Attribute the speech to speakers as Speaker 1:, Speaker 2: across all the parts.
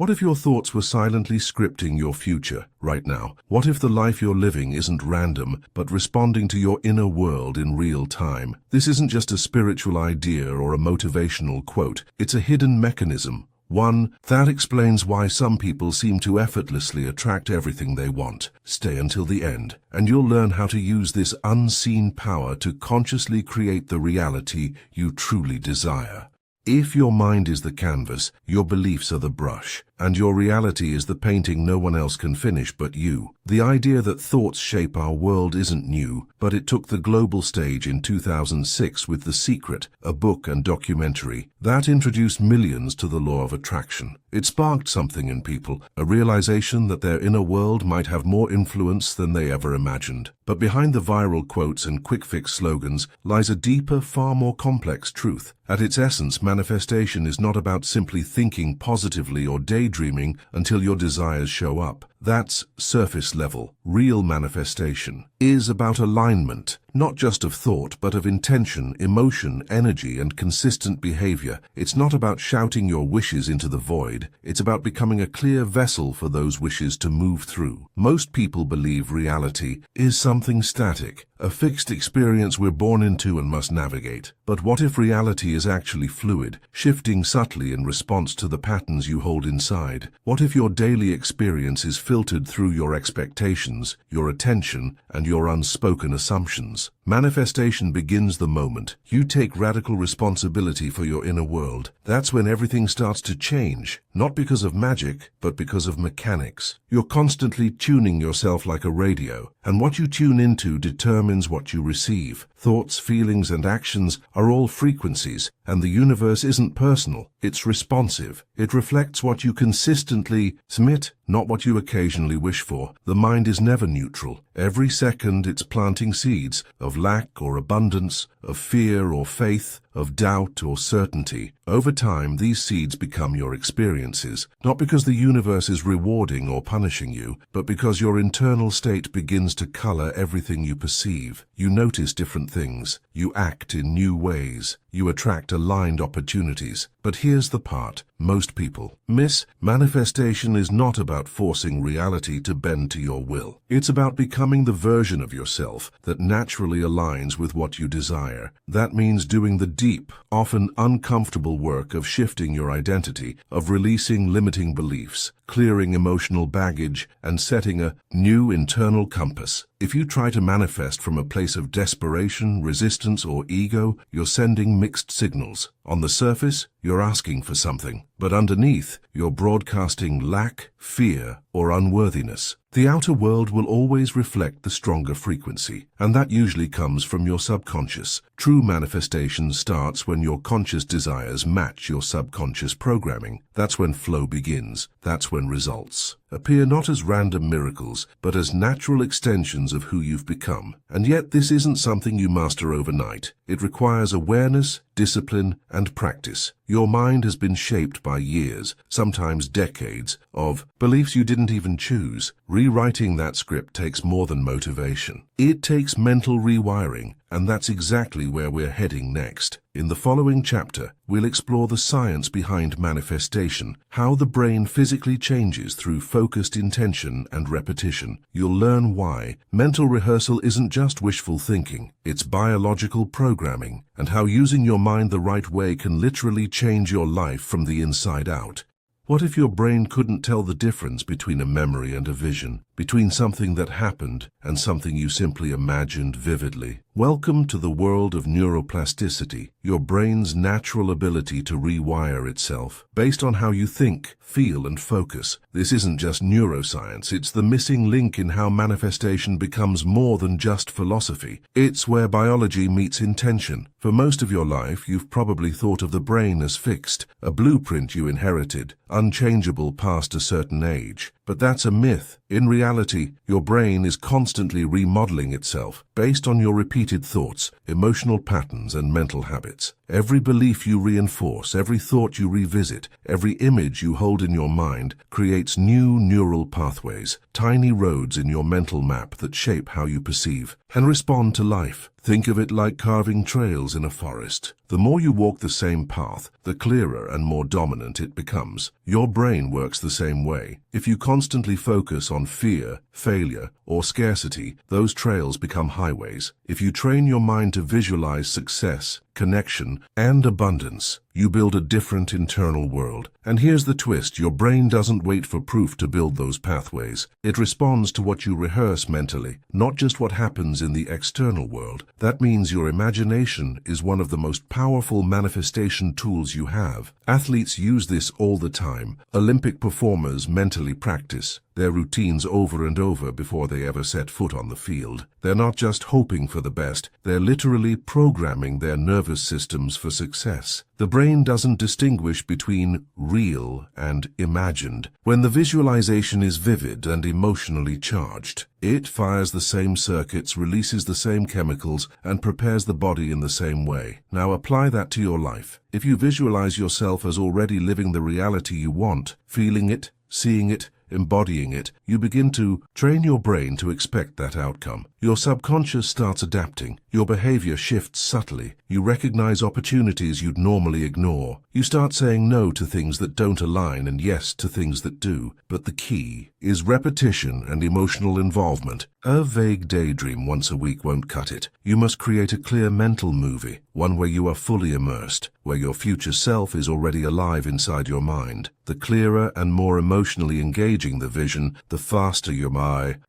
Speaker 1: What if your thoughts were silently scripting your future right now? What if the life you're living isn't random, but responding to your inner world in real time? This isn't just a spiritual idea or a motivational quote. It's a hidden mechanism. One that explains why some people seem to effortlessly attract everything they want. Stay until the end, and you'll learn how to use this unseen power to consciously create the reality you truly desire. If your mind is the canvas, your beliefs are the brush, and your reality is the painting no one else can finish but you. The idea that thoughts shape our world isn't new, but it took the global stage in 2006 with The Secret, a book and documentary that introduced millions to the law of attraction. It sparked something in people, a realization that their inner world might have more influence than they ever imagined. But behind the viral quotes and quick-fix slogans lies a deeper, far more complex truth. At its essence, manifestation is not about simply thinking positively or daydreaming until your desires show up. That's surface level. Real manifestation is about alignment, not just of thought, but of intention, emotion, energy, and consistent behavior. It's not about shouting your wishes into the void. It's about becoming a clear vessel for those wishes to move through. Most people believe reality is something static, a fixed experience we're born into and must navigate. But what if reality is actually fluid, shifting subtly in response to the patterns you hold inside? What if your daily experience is filtered through your expectations, your attention, and your unspoken assumptions? Manifestation begins the moment you take radical responsibility for your inner world. That's when everything starts to change, not because of magic, but because of mechanics. You're constantly tuning yourself like a radio, and what you tune into determines what you receive. Thoughts, feelings, and actions are all frequencies, and the universe isn't personal, it's responsive. It reflects what you consistently submit, not what you occasionally wish for. The mind is never neutral. Every second it's planting seeds of lack or abundance, of fear or faith, of doubt or certainty. Over time, these seeds become your experiences, not because the universe is rewarding or punishing you, but because your internal state begins to color everything you perceive. You notice different things. You act in new ways. You attract aligned opportunities. But here's the part most people miss. Manifestation is not about forcing reality to bend to your will. It's about becoming the version of yourself that naturally aligns with what you desire. That means doing the deep, often uncomfortable work of shifting your identity, of releasing limiting beliefs, clearing emotional baggage, and setting a new internal compass. If you try to manifest from a place of desperation, resistance, or ego, you're sending mixed signals. On the surface, you're asking for something, but underneath, you're broadcasting lack, fear, or unworthiness. The outer world will always reflect the stronger frequency, and that usually comes from your subconscious. True manifestation starts when your conscious desires match your subconscious programming. That's when flow begins. That's when results appear not as random miracles, but as natural extensions of who you've become. And yet this isn't something you master overnight. It requires awareness, discipline, and practice. Your mind has been shaped by years, sometimes decades, of beliefs you didn't even choose. Rewriting that script takes more than motivation. It takes mental rewiring, and that's exactly where we're heading next. In the following chapter, we'll explore the science behind manifestation, how the brain physically changes through focused intention and repetition. You'll learn why mental rehearsal isn't just wishful thinking, it's biological programming, and how using your mind the right way can literally change your life from the inside out. What if your brain couldn't tell the difference between a memory and a vision, between something that happened and something you simply imagined vividly? Welcome to the world of neuroplasticity, your brain's natural ability to rewire itself based on how you think, feel, and focus. This isn't just neuroscience, it's the missing link in how manifestation becomes more than just philosophy. It's where biology meets intention. For most of your life, you've probably thought of the brain as fixed, a blueprint you inherited, unchangeable past a certain age. But that's a myth. In reality, your brain is constantly remodeling itself based on your repeated thoughts, emotional patterns, and mental habits. Every belief you reinforce, every thought you revisit, every image you hold in your mind creates new neural pathways, tiny roads in your mental map that shape how you perceive and respond to life. Think of it like carving trails in a forest. The more you walk the same path, the clearer and more dominant it becomes. Your brain works the same way. If you constantly focus on fear, failure, or scarcity, those trails become highways. If you train your mind to visualize success, connection, and abundance, you build a different internal world. And here's the twist: your brain doesn't wait for proof to build those pathways. It responds to what you rehearse mentally, not just what happens in the external world. That means your imagination is one of the most powerful manifestation tools you have. Athletes use this all the time. Olympic performers mentally practice their routines over and over before they ever set foot on the field. They're not just hoping for the best, they're literally programming their nervous systems for success. The brain doesn't distinguish between real and imagined. When the visualization is vivid and emotionally charged, it fires the same circuits, releases the same chemicals, and prepares the body in the same way. Now apply that to your life. If you visualize yourself as already living the reality you want, feeling it, seeing it, embodying it, you begin to train your brain to expect that outcome. Your subconscious starts adapting. Your behavior shifts subtly. You recognize opportunities you'd normally ignore. You start saying no to things that don't align and yes to things that do. But the key is repetition and emotional involvement. A vague daydream once a week won't cut it. You must create a clear mental movie, one where you are fully immersed, where your future self is already alive inside your mind. The clearer and more emotionally engaging the vision, the faster your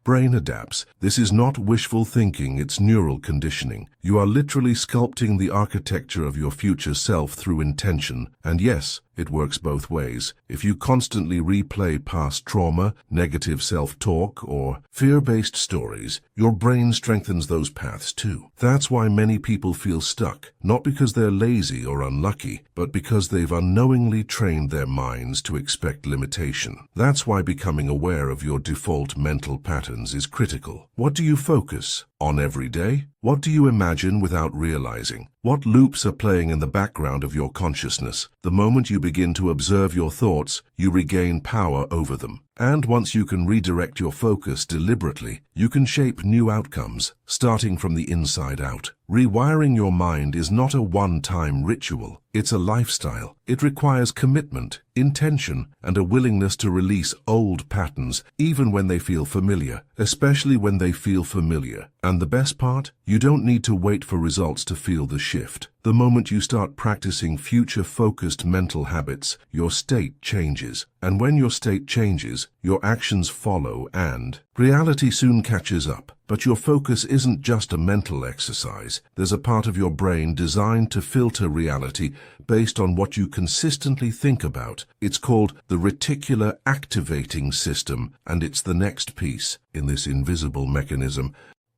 Speaker 1: brain adapts. This is not wishful thinking, it's neural conditioning. You are literally sculpting the architecture of your future self through intention. And yes, it works both ways. If you constantly replay past trauma, negative self-talk, or fear-based stories, your brain strengthens those paths too. That's why many people feel stuck, not because they're lazy or unlucky, but because they've unknowingly trained their minds to expect limitation. That's why becoming aware of your default mental patterns is critical. What do you focus on every day? What do you imagine without realizing? What loops are playing in the background of your consciousness? The moment you begin to observe your thoughts, you regain power over them. And once you can redirect your focus deliberately, you can shape new outcomes, starting from the inside out. Rewiring your mind is not a one-time ritual. It's a lifestyle. It requires commitment, intention, and a willingness to release old patterns, even when they feel familiar, especially when they feel familiar. And the best part? You don't need to wait for results to feel the shift. The moment you start practicing future-focused mental habits, your state changes. And when your state changes, your actions follow and reality soon catches up. But your focus isn't just a mental exercise. There's a part of your brain designed to filter reality based on what you consistently think about. It's called the reticular activating system, and it's the next piece in this invisible mechanism.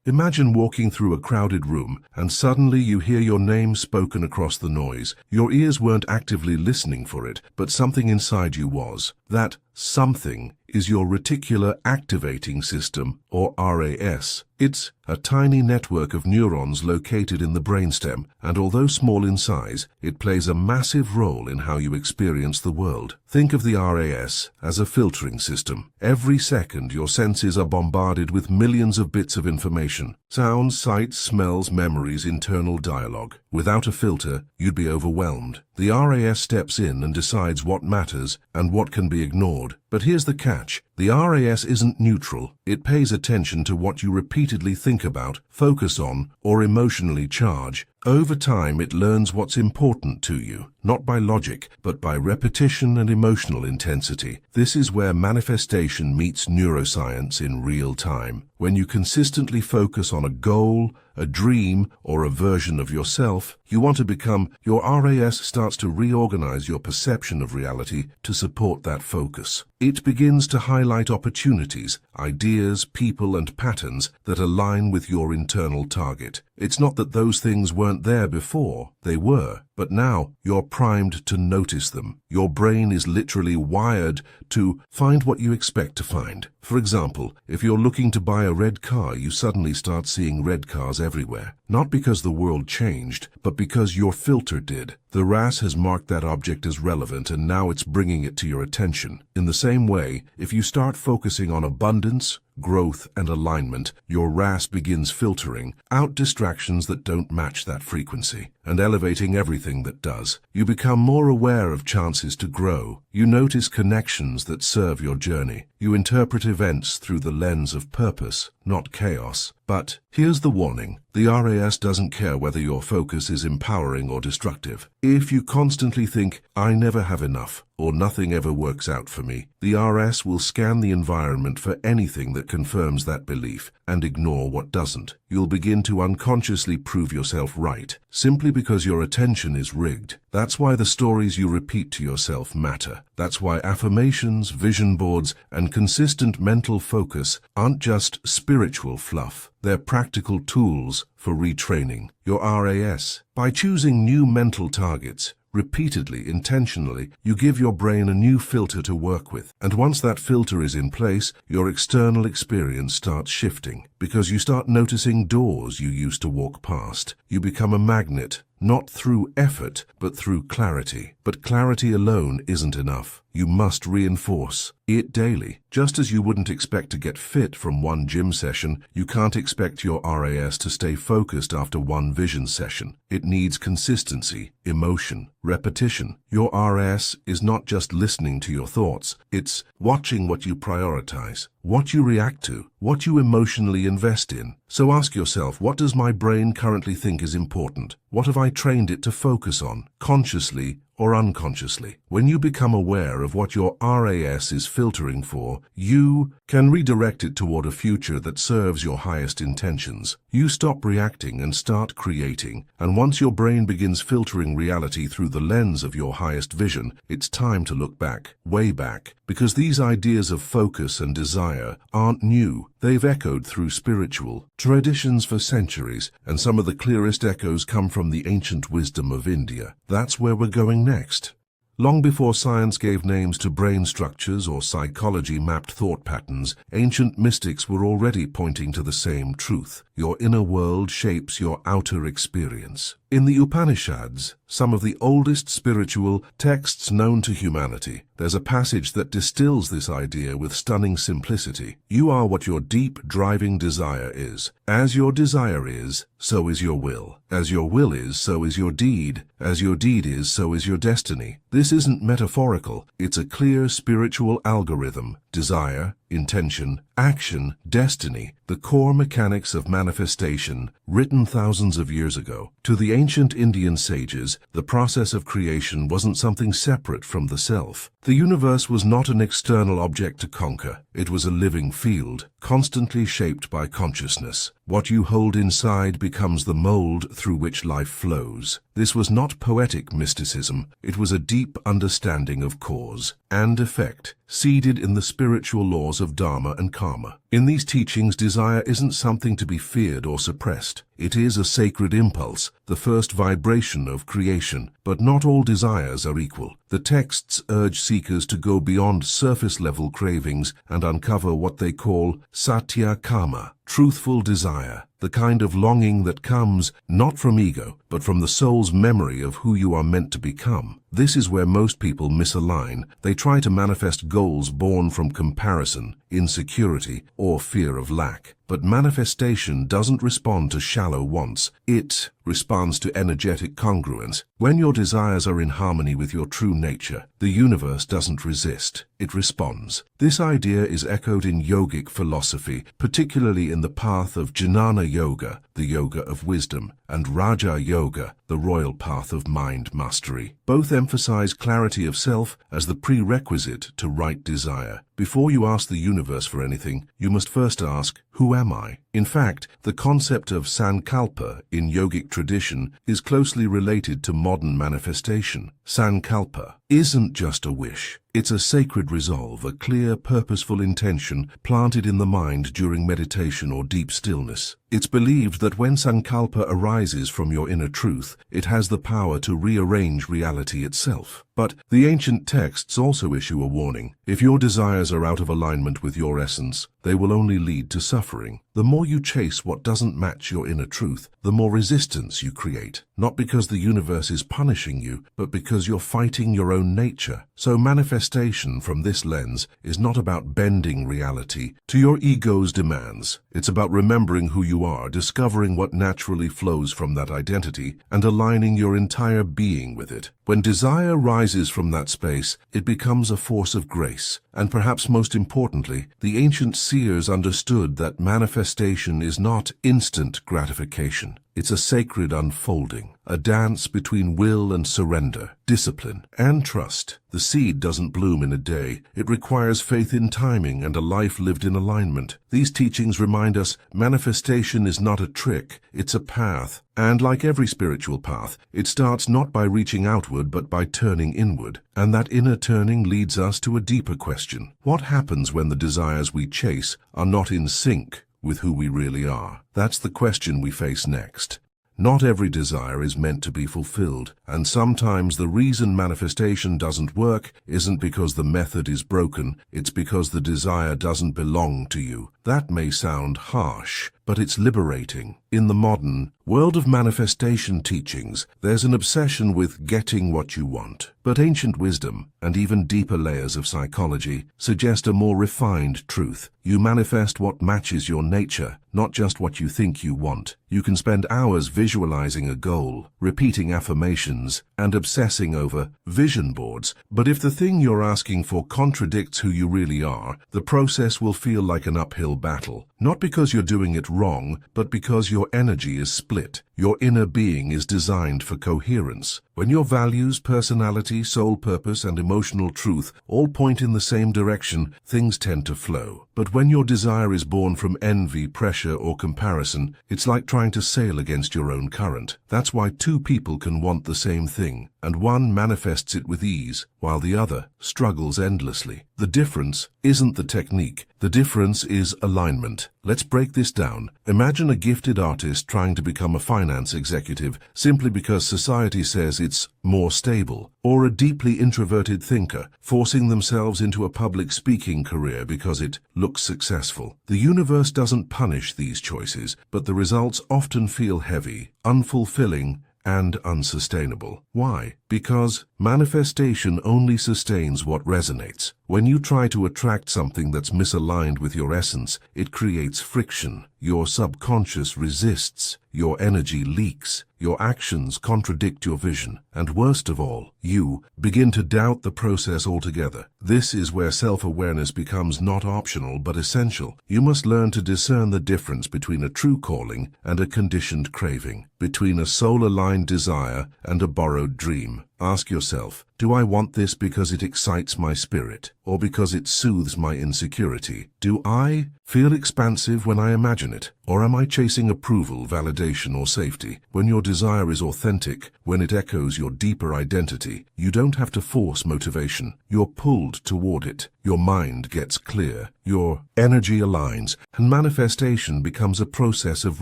Speaker 1: Imagine walking through a crowded room and suddenly you hear your name spoken across the noise. Your ears weren't actively listening for it, but something inside you was. That something is your reticular activating system, or RAS. It's a tiny network of neurons located in the brainstem, and although small in size, it plays a massive role in how you experience the world. Think of the RAS as a filtering system. Every second, your senses are bombarded with millions of bits of information. Sounds, sights, smells, memories, internal dialogue. Without a filter, you'd be overwhelmed. The RAS steps in and decides what matters and what can be ignored. But here's the catch. The RAS isn't neutral. It pays attention to what you repeatedly think about, focus on, or emotionally charge. Over time, it learns what's important to you, not by logic, but by repetition and emotional intensity. This is where manifestation meets neuroscience in real time. When you consistently focus on a goal, a dream, or a version of yourself you want to become, your RAS starts to reorganize your perception of reality to support that focus. It begins to highlight opportunities, ideas, people, and patterns that align with your internal target. It's not that those things weren't there before, they were, but now you're primed to notice them. Your brain is literally wired to find what you expect to find. For example, if you're looking to buy a red car, you suddenly start seeing red cars everywhere. not because the world changed, but because your filter did. The RAS has marked that object as relevant and now it's bringing it to your attention. In the same way, if you start focusing on abundance, growth, and alignment, your RAS begins filtering out distractions that don't match that frequency and elevating everything that does. You become more aware of chances to grow. You notice connections that serve your journey. You interpret events through the lens of purpose, not chaos. But here's the warning. The RAS doesn't care whether your focus is empowering or destructive. If you constantly think, "I never have enough," or "nothing ever works out for me," the RS will scan the environment for anything that confirms that belief and ignore what doesn't. You'll begin to unconsciously prove yourself right, simply because your attention is rigged. That's why the stories you repeat to yourself matter. That's why affirmations, vision boards, and consistent mental focus aren't just spiritual fluff. They're practical tools for retraining your RAS. By choosing new mental targets, repeatedly, intentionally, you give your brain a new filter to work with. And once that filter is in place, your external experience starts shifting, because you start noticing doors you used to walk past. You become a magnet, not through effort, but through clarity. But clarity alone isn't enough. You must reinforce it daily. Just as you wouldn't expect to get fit from one gym session, you can't expect your RAS to stay focused after one vision session. It needs consistency, emotion, repetition. Your RAS is not just listening to your thoughts, it's watching what you prioritize, what you react to, what you emotionally invest in. So ask yourself, what does my brain currently think is important? What have I trained it to focus on, consciously or unconsciously? When you become aware of what your RAS is filtering for, you can redirect it toward a future that serves your highest intentions. You stop reacting and start creating. And once your brain begins filtering reality through the lens of your highest vision, it's time to look back, way back, because these ideas of focus and desire aren't new. They've echoed through spiritual traditions for centuries, and some of the clearest echoes come from the ancient wisdom of India. That's where we're going next. Long before science gave names to brain structures or psychology mapped thought patterns, ancient mystics were already pointing to the same truth. Your inner world shapes your outer experience. In the Upanishads, some of the oldest spiritual texts known to humanity, there's a passage that distills this idea with stunning simplicity. You are what your deep, driving desire is. As your desire is, so is your will. As your will is, so is your deed. As your deed is, so is your destiny. This isn't metaphorical. It's a clear spiritual algorithm. Desire, intention, action, destiny, the core mechanics of manifestation, written thousands of years ago. To the ancient Indian sages, the process of creation wasn't something separate from the self. The universe was not an external object to conquer. It was a living field, constantly shaped by consciousness. What you hold inside becomes the mold through which life flows. This was not poetic mysticism. It was a deep understanding of cause and effect, seeded in the spiritual laws of dharma and karma. In these teachings, desire isn't something to be feared or suppressed. It is a sacred impulse, the first vibration of creation. But not all desires are equal. The texts urge seekers to go beyond surface-level cravings and uncover what they call satya kama, truthful desire, the kind of longing that comes not from ego, but from the soul's memory of who you are meant to become. This is where most people misalign. They try to manifest goals born from comparison, insecurity, or fear of lack. But manifestation doesn't respond to shallow wants. It responds to energetic congruence. When your desires are in harmony with your true nature, the universe doesn't resist. It responds. This idea is echoed in yogic philosophy, particularly in the path of Jnana Yoga, the yoga of wisdom, and Raja Yoga, the royal path of mind mastery. Both emphasize clarity of self as the prerequisite to right desire. Before you ask the universe for anything, you must first ask, who am I? In fact, the concept of sankalpa in yogic tradition is closely related to modern manifestation. Sankalpa isn't just a wish. It's a sacred resolve, a clear, purposeful intention planted in the mind during meditation or deep stillness. It's believed that when sankalpa arises from your inner truth, it has the power to rearrange reality itself. But the ancient texts also issue a warning. If your desires are out of alignment with your essence, they will only lead to suffering. The more you chase what doesn't match your inner truth, the more resistance you create. Not because the universe is punishing you, but because you're fighting your own nature. So manifestation from this lens is not about bending reality to your ego's demands. It's about remembering who you are, discovering what naturally flows from that identity, and aligning your entire being with it. When desire rises from that space, it becomes a force of grace. And perhaps most importantly, the ancient seers understood that manifestation is not instant gratification. It's a sacred unfolding, a dance between will and surrender, discipline and trust. The seed doesn't bloom in a day. It requires faith in timing and a life lived in alignment. These teachings remind us manifestation is not a trick, it's a path. And like every spiritual path, it starts not by reaching outward but by turning inward. And that inner turning leads us to a deeper question. What happens when the desires we chase are not in sync with who we really are? That's the question we face next. Not every desire is meant to be fulfilled, and sometimes the reason manifestation doesn't work isn't because the method is broken, it's because the desire doesn't belong to you. That may sound harsh, but it's liberating. In the modern world of manifestation teachings, there's an obsession with getting what you want. But ancient wisdom, and even deeper layers of psychology, suggest a more refined truth. You manifest what matches your nature, not just what you think you want. You can spend hours visualizing a goal, repeating affirmations, and obsessing over vision boards. But if the thing you're asking for contradicts who you really are, the process will feel like an uphill battle. Not because you're doing it wrong, but because your energy is split. Your inner being is designed for coherence. When your values, personality, soul purpose, and emotional truth all point in the same direction, things tend to flow. But when your desire is born from envy, pressure, or comparison, it's like trying to sail against your own current. That's why two people can want the same thing, and one manifests it with ease, while the other struggles endlessly. The difference isn't the technique. The difference is alignment. Let's break this down. Imagine a gifted artist trying to become a finance executive simply because society says it's more stable, or a deeply introverted thinker forcing themselves into a public speaking career because it looks successful. The universe doesn't punish these choices, but the results often feel heavy, unfulfilling, and unsustainable. Why? Because manifestation only sustains what resonates. When you try to attract something that's misaligned with your essence, it creates friction. Your subconscious resists, your energy leaks, your actions contradict your vision, and worst of all, you begin to doubt the process altogether. This is where self-awareness becomes not optional but essential. You must learn to discern the difference between a true calling and a conditioned craving, between a soul-aligned desire and a borrowed dream. Ask yourself, do I want this because it excites my spirit, or because it soothes my insecurity? Do I feel expansive when I imagine it, or am I chasing approval, validation, or safety? When your desire is authentic, when it echoes your deeper identity, you don't have to force motivation. You're pulled toward it. Your mind gets clear, your energy aligns, and manifestation becomes a process of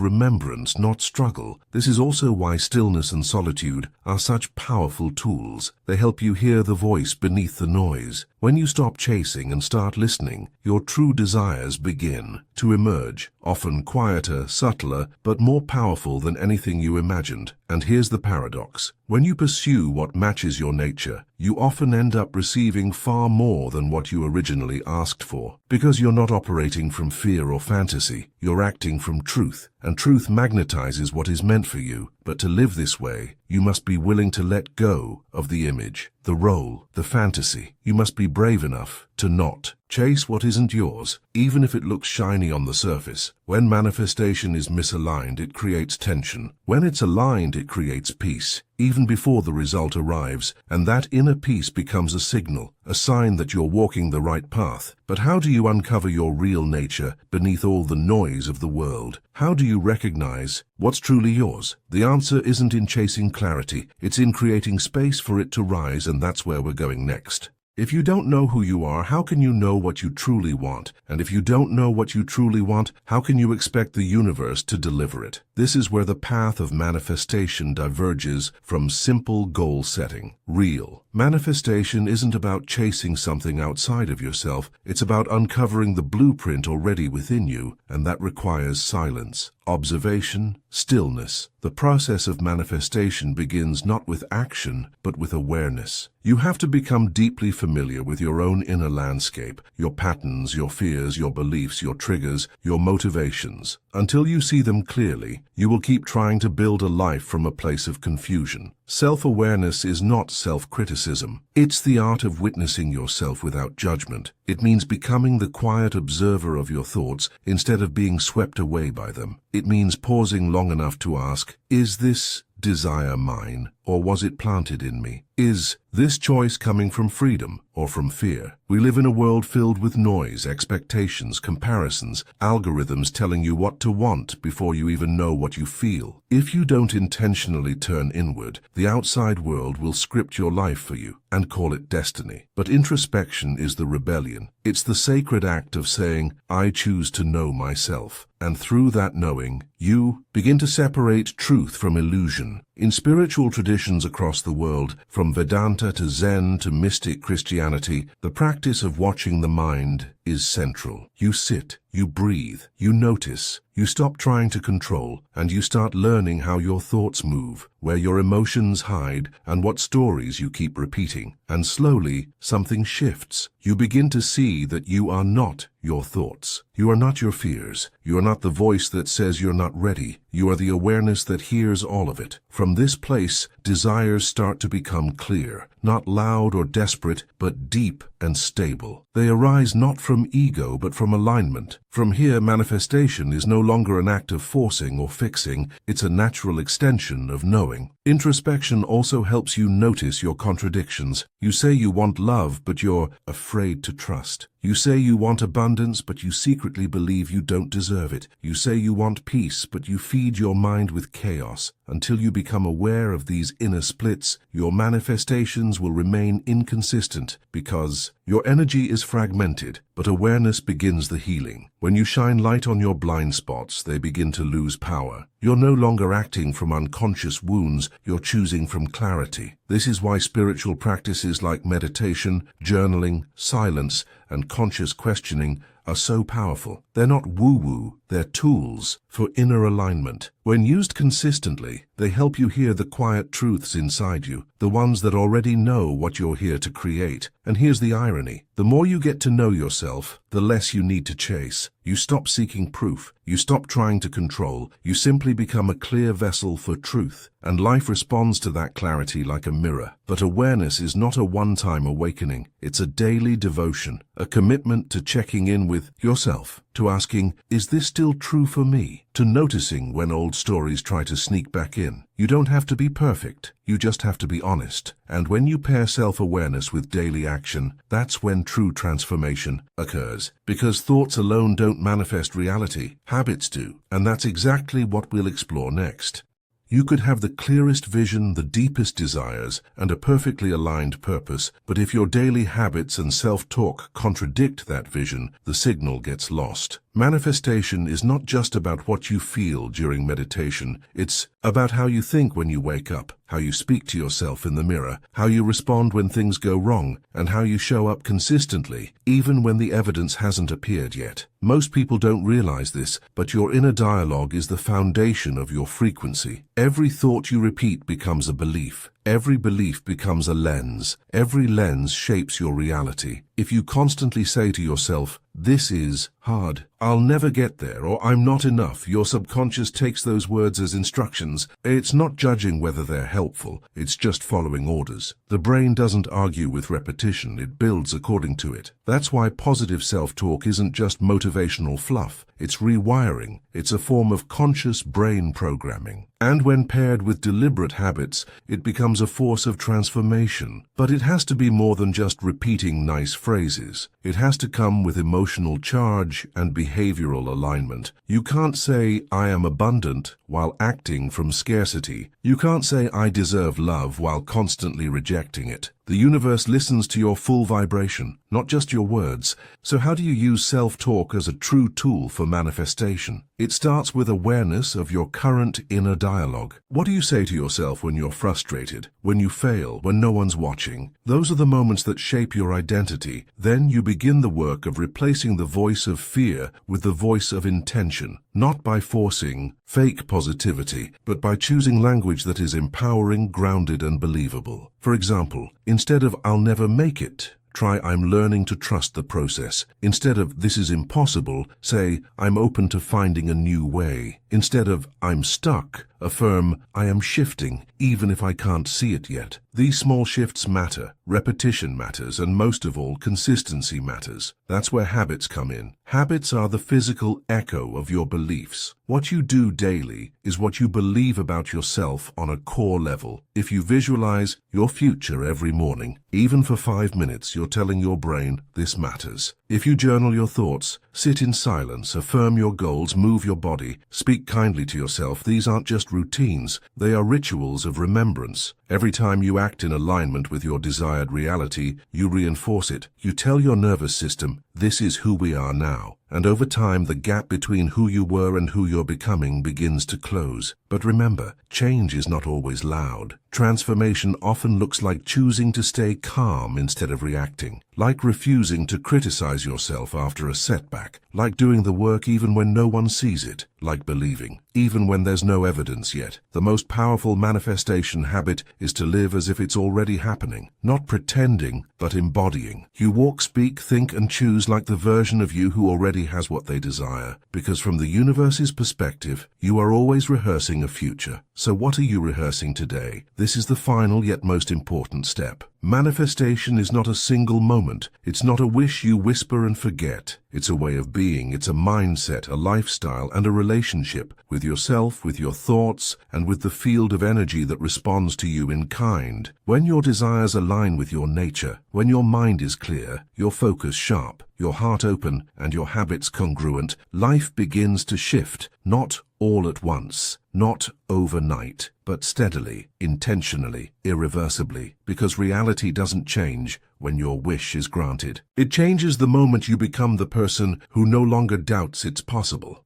Speaker 1: remembrance, not struggle. This is also why stillness and solitude are such powerful tools. They help you hear the voice beneath the noise. When you stop chasing and start listening, your true desires begin to emerge, often quieter, subtler, but more powerful than anything you imagined. And here's the paradox. When you pursue what matches your nature, you often end up receiving far more than what you originally asked for. Because you're not operating from fear or fantasy, you're acting from truth, and truth magnetizes what is meant for you. But to live this way, you must be willing to let go of the image, the role, the fantasy. You must be brave enough to not chase what isn't yours, even if it looks shiny on the surface. When manifestation is misaligned, it creates tension. When it's aligned, it creates peace, even before the result arrives, and that inner peace becomes a signal, a sign that you're walking the right path. But how do you uncover your real nature beneath all the noise of the world? How do you recognize what's truly yours? The answer isn't in chasing clarity, it's in creating space for it to rise, and that's where we're going next. If you don't know who you are, how can you know what you truly want? And if you don't know what you truly want, how can you expect the universe to deliver it? This is where the path of manifestation diverges from simple goal setting. Real Manifestation isn't about chasing something outside of yourself, it's about uncovering the blueprint already within you, and that requires silence, observation, stillness. The process of manifestation begins not with action, but with awareness. You have to become deeply familiar with your own inner landscape, your patterns, your fears, your beliefs, your triggers, your motivations. Until you see them clearly, you will keep trying to build a life from a place of confusion. Self-awareness is not self-criticism. It's the art of witnessing yourself without judgment. It means becoming the quiet observer of your thoughts instead of being swept away by them. It means pausing long enough to ask, is this desire mine, or was it planted in me? Is this choice coming from freedom or from fear? We live in a world filled with noise, expectations, comparisons, algorithms telling you what to want before you even know what you feel. If you don't intentionally turn inward, the outside world will script your life for you and call it destiny. But introspection is the rebellion. It's the sacred act of saying, I choose to know myself. And through that knowing, you begin to separate truth from illusion. In spiritual traditions across the world, from Vedanta to Zen to mystic Christianity, the practice of watching the mind is central. You sit, you breathe, you notice, you stop trying to control, and you start learning how your thoughts move, where your emotions hide, and what stories you keep repeating. And slowly, something shifts. You begin to see that you are not your thoughts. You are not your fears. You are not the voice that says you're not ready. You are the awareness that hears all of it. From this place, desires start to become clear, not loud or desperate, but deep and stable. They arise not from ego, but from alignment. From here, manifestation is no longer an act of forcing or fixing, it's a natural extension of knowing. Introspection also helps you notice your contradictions. You say you want love, but you're afraid to trust. You say you want abundance, but you secretly believe you don't deserve it. You say you want peace, but you feed your mind with chaos. Until you become aware of these inner splits, your manifestations will remain inconsistent because your energy is fragmented, but awareness begins the healing. When you shine light on your blind spots, they begin to lose power. You're no longer acting from unconscious wounds, you're choosing from clarity. This is why spiritual practices like meditation, journaling, silence, and conscious questioning are so powerful. They're not woo-woo, they're tools for inner alignment. When used consistently, they help you hear the quiet truths inside you, the ones that already know what you're here to create. And here's the irony. The more you get to know yourself, the less you need to chase. You stop seeking proof. You stop trying to control. You simply become a clear vessel for truth. And life responds to that clarity like a mirror. But awareness is not a one-time awakening. It's a daily devotion, a commitment to checking in with yourself, to asking, is this still true for me? To noticing when old stories try to sneak back in. You don't have to be perfect. You just have to be honest. And when you pair self-awareness with daily action, that's when true transformation occurs. Because thoughts alone don't manifest reality, habits do. And that's exactly what we'll explore next. You could have the clearest vision, the deepest desires, and a perfectly aligned purpose, but if your daily habits and self-talk contradict that vision, the signal gets lost. Manifestation is not just about what you feel during meditation, it's about how you think when you wake up, how you speak to yourself in the mirror, how you respond when things go wrong, and how you show up consistently, even when the evidence hasn't appeared yet. Most people don't realize this, but your inner dialogue is the foundation of your frequency. Every thought you repeat becomes a belief. Every belief becomes a lens. Every lens shapes your reality. If you constantly say to yourself, this is hard, I'll never get there, or I'm not enough, your subconscious takes those words as instructions. It's not judging whether they're helpful, it's just following orders. The brain doesn't argue with repetition, it builds according to it. That's why positive self-talk isn't just motivational fluff, it's rewiring. It's a form of conscious brain programming. And when paired with deliberate habits, it becomes a force of transformation. But it has to be more than just repeating nice phrases. It has to come with emotional charge and behavioral alignment. You can't say, I am abundant, while acting from scarcity. You can't say, I deserve love, while constantly rejecting it. The universe listens to your full vibration, not just your words. So how do you use self-talk as a true tool for manifestation? It starts with awareness of your current inner dialogue. What do you say to yourself when you're frustrated, when you fail, when no one's watching? Those are the moments that shape your identity. Then you begin the work of replacing the voice of fear with the voice of intention, not by forcing fake positivity, but by choosing language that is empowering, grounded, and believable. For example, instead of "I'll never make it," try "I'm learning to trust the process." Instead of "this is impossible," say "I'm open to finding a new way." Instead of "I'm stuck," affirm "I am shifting, even if I can't see it yet." These small shifts matter, repetition matters, and most of all, consistency matters. That's where habits come in. Habits are the physical echo of your beliefs. What you do daily is what you believe about yourself on a core level. If you visualize your future every morning, even for 5 minutes, you're telling your brain, "This matters." If you journal your thoughts, sit in silence, affirm your goals, move your body, speak kindly to yourself, these aren't just routines, they are rituals of remembrance. Every time you act in alignment with your desired reality, you reinforce it. You tell your nervous system, "This is who we are now." And over time, the gap between who you were and who you're becoming begins to close. But remember, change is not always loud. Transformation often looks like choosing to stay calm instead of reacting, like refusing to criticize yourself after a setback, like doing the work even when no one sees it, like believing, even when there's no evidence yet. The most powerful manifestation habit is to live as if it's already happening, not pretending, but embodying. You walk, speak, think, and choose like the version of you who already has what they desire, because from the universe's perspective, you are always rehearsing a future. So what are you rehearsing today? This is the final yet most important step. Manifestation is not a single moment. It's not a wish you whisper and forget. It's a way of being. It's a mindset, a lifestyle, and a relationship with yourself, with your thoughts, and with the field of energy that responds to you in kind. When your desires align with your nature, when your mind is clear, your focus sharp, your heart open, and your habits congruent, life begins to shift, not all at once, not overnight, but steadily, intentionally, irreversibly, because reality doesn't change when your wish is granted. It changes the moment you become the person who no longer doubts it's possible.